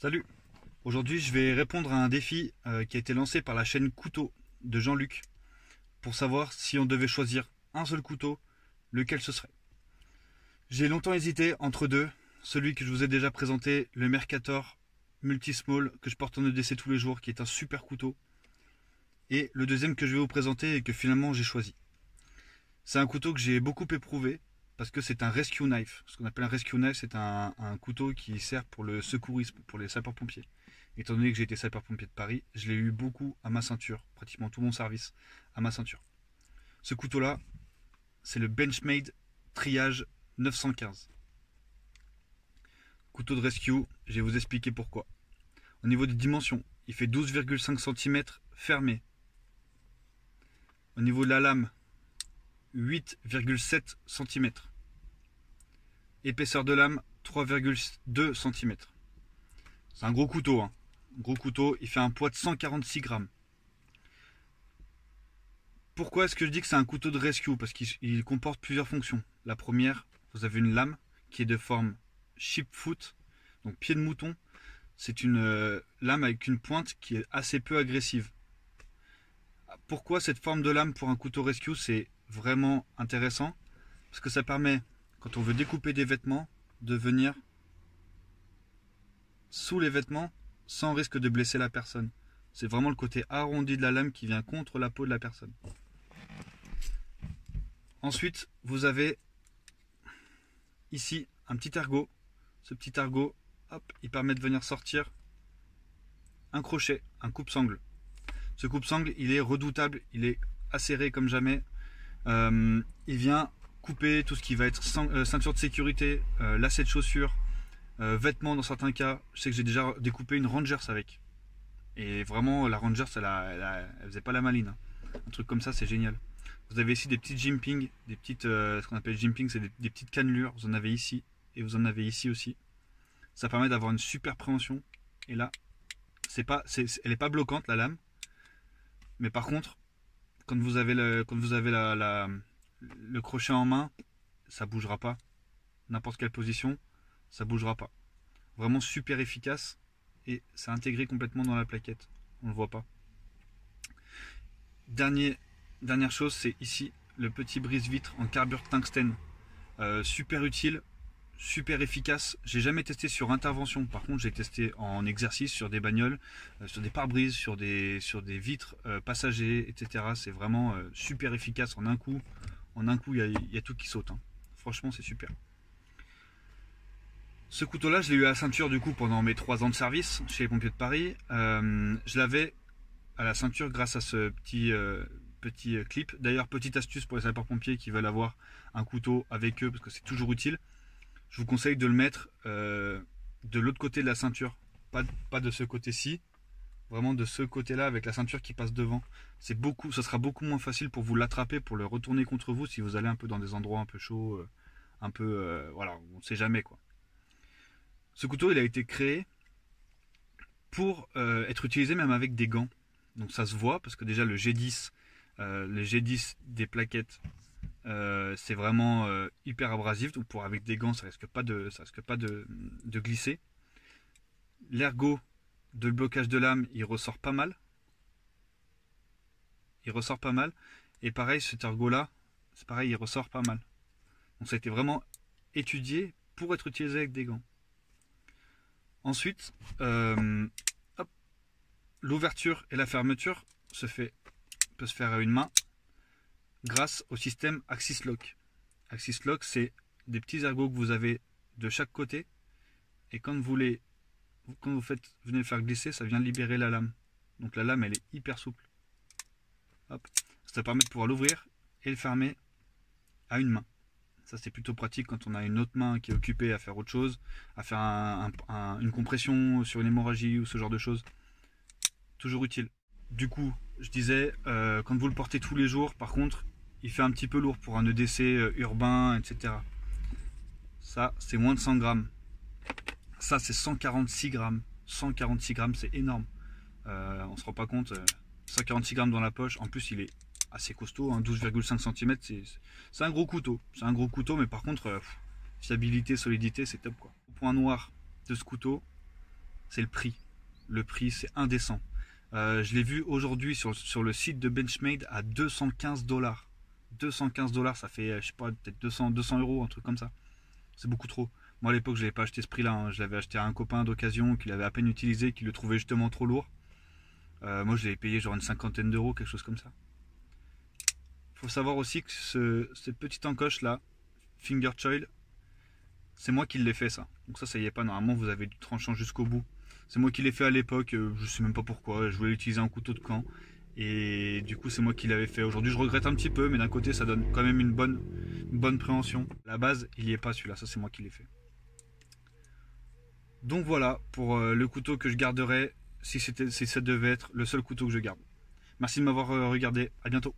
Salut! Aujourd'hui, je vais répondre à un défi qui a été lancé par la chaîne Couteau de Jean-Luc pour savoir si on devait choisir un seul couteau, lequel ce serait. J'ai longtemps hésité entre deux, celui que je vous ai déjà présenté, le Mercator Multismall que je porte en EDC tous les jours, qui est un super couteau, et le deuxième que je vais vous présenter et que finalement j'ai choisi. C'est un couteau que j'ai beaucoup éprouvé parce que c'est un rescue knife. Ce qu'on appelle un rescue knife, c'est un couteau qui sert pour le secourisme, pour les sapeurs-pompiers. Étant donné que j'ai été sapeur-pompier de Paris, je l'ai eu beaucoup à ma ceinture, pratiquement tout mon service à ma ceinture. Ce couteau-là, c'est le Benchmade Triage 915. Couteau de rescue, je vais vous expliquer pourquoi. Au niveau des dimensions, il fait 12,5 cm fermé. Au niveau de la lame, 8,7 cm. Épaisseur de lame, 3,2 cm. C'est un gros couteau, hein. Gros couteau, il fait un poids de 146 grammes. Pourquoi est-ce que je dis que c'est un couteau de rescue? Parce qu'il comporte plusieurs fonctions. La première, vous avez une lame qui est de forme sheep foot, donc pied de mouton. C'est une lame avec une pointe qui est assez peu agressive. Pourquoi cette forme de lame pour un couteau rescue? C'est vraiment intéressant parce que ça permet, quand on veut découper des vêtements, de venir sous les vêtements sans risque de blesser la personne. C'est vraiment le côté arrondi de la lame qui vient contre la peau de la personne. Ensuite, vous avez ici un petit ergot. Ce petit ergot, hop, il permet de venir sortir un crochet, un coupe-sangle. Ce coupe-sangle, il est redoutable, il est acéré comme jamais. Il vient couper tout ce qui va être ceinture de sécurité, lacets de chaussures, vêtements dans certains cas. Je sais que j'ai déjà découpé une Rangers avec. Et vraiment, la Rangers, elle faisait pas la maline. Un truc comme ça, c'est génial. Vous avez ici des petites jimping, des petites, ce qu'on appelle jimping, c'est des petites cannelures. Vous en avez ici et vous en avez ici aussi. Ça permet d'avoir une super préhension. Et là, elle n'est pas bloquante la lame. Mais par contre, quand vous avez le crochet en main, ça bougera pas. N'importe quelle position, ça bougera pas. Vraiment super efficace et c'est intégré complètement dans la plaquette. On le voit pas. Dernière chose, c'est ici le petit brise-vitre en carbure tungstène. Super utile, super efficace. J'ai jamais testé sur intervention. Par contre, j'ai testé en exercice sur des bagnoles, sur des pare-brises, sur des vitres passagers, etc. C'est vraiment super efficace en un coup. En un coup, il y a tout qui saute, hein. Franchement, c'est super. Ce couteau-là, je l'ai eu à la ceinture du coup pendant mes 3 ans de service chez les pompiers de Paris. Je l'avais à la ceinture grâce à ce petit clip. D'ailleurs, petite astuce pour les sapeurs-pompiers qui veulent avoir un couteau avec eux parce que c'est toujours utile. Je vous conseille de le mettre de l'autre côté de la ceinture, pas de ce côté-ci, vraiment de ce côté-là avec la ceinture qui passe devant. Ça sera beaucoup moins facile pour vous l'attraper, pour le retourner contre vous si vous allez un peu dans des endroits un peu chauds, voilà, on ne sait jamais quoi. Ce couteau, il a été créé pour être utilisé même avec des gants. Donc ça se voit parce que déjà le G10 des plaquettes, c'est vraiment hyper abrasif. Donc avec des gants, ça risque pas de glisser. L'ergot de blocage de lame, il ressort pas mal. Et pareil, cet ergot-là, c'est pareil, il ressort pas mal. Donc ça a été vraiment étudié pour être utilisé avec des gants. Ensuite, l'ouverture et la fermeture peut se faire à une main grâce au système Axis Lock. Axis Lock, c'est des petits ergots que vous avez de chaque côté et quand vous venez le faire glisser, ça vient libérer la lame. Donc la lame, elle est hyper souple. Hop. Ça permet de pouvoir l'ouvrir et le fermer à une main. Ça, c'est plutôt pratique quand on a une autre main qui est occupée à faire autre chose, à faire une compression sur une hémorragie ou ce genre de choses. Toujours utile. Du coup, je disais, quand vous le portez tous les jours, par contre, il fait un petit peu lourd pour un EDC urbain, etc. Ça, c'est moins de 100 grammes. Ça, c'est 146 grammes. 146 grammes, c'est énorme. On se rend pas compte. 146 grammes dans la poche. En plus, il est assez costaud, hein, 12,5 cm, c'est un gros couteau. C'est un gros couteau, mais par contre, fiabilité, solidité, c'est top quoi. Le point noir de ce couteau, c'est le prix. Le prix, c'est indécent. Je l'ai vu aujourd'hui sur le site de Benchmade à 215 dollars. 215 dollars, ça fait, je sais pas, peut-être 200 euros, un truc comme ça. C'est beaucoup trop. Moi, à l'époque, je n'avais pas acheté ce prix-là, hein. Je l'avais acheté à un copain d'occasion qui l'avait à peine utilisé, qui le trouvait justement trop lourd. Moi, je l'avais payé genre une cinquantaine d'euros, quelque chose comme ça. Il faut savoir aussi que cette petite encoche là, Finger Choil, c'est moi qui l'ai fait ça. Donc ça y est pas, normalement vous avez du tranchant jusqu'au bout. C'est moi qui l'ai fait à l'époque, je sais même pas pourquoi, je voulais utiliser un couteau de camp. Et du coup c'est moi qui l'avais fait. Aujourd'hui je regrette un petit peu, mais d'un côté ça donne quand même une bonne préhension. À la base il n'y est pas celui-là, ça c'est moi qui l'ai fait. Donc voilà pour le couteau que je garderai si ça devait être le seul couteau que je garde. Merci de m'avoir regardé, à bientôt.